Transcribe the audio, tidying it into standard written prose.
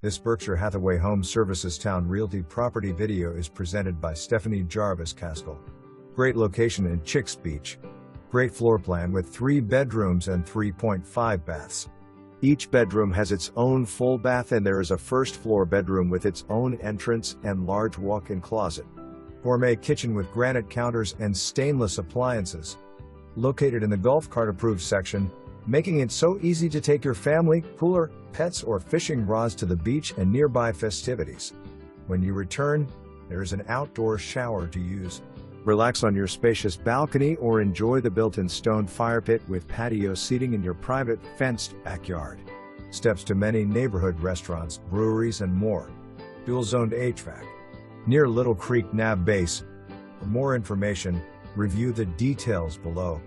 This Berkshire Hathaway Home Services Towne Realty property video is presented by Stephanie Jarvis Caskell. Great location in Chicks Beach. Great floor plan with 3 bedrooms and 3.5 baths. Each bedroom has its own full bath and there is a first floor bedroom with its own entrance and large walk-in closet. Gourmet kitchen with granite counters and stainless appliances. Located in the golf cart approved section, making it so easy to take your family, cooler, pets or fishing rods to the beach and nearby festivities. When you return, there is an outdoor shower to use. Relax on your spacious balcony or enjoy the built-in stone fire pit with patio seating in your private, fenced backyard. Steps to many neighborhood restaurants, breweries and more. Dual-zoned HVAC. Near Little Creek NAB base. For more information, review the details below.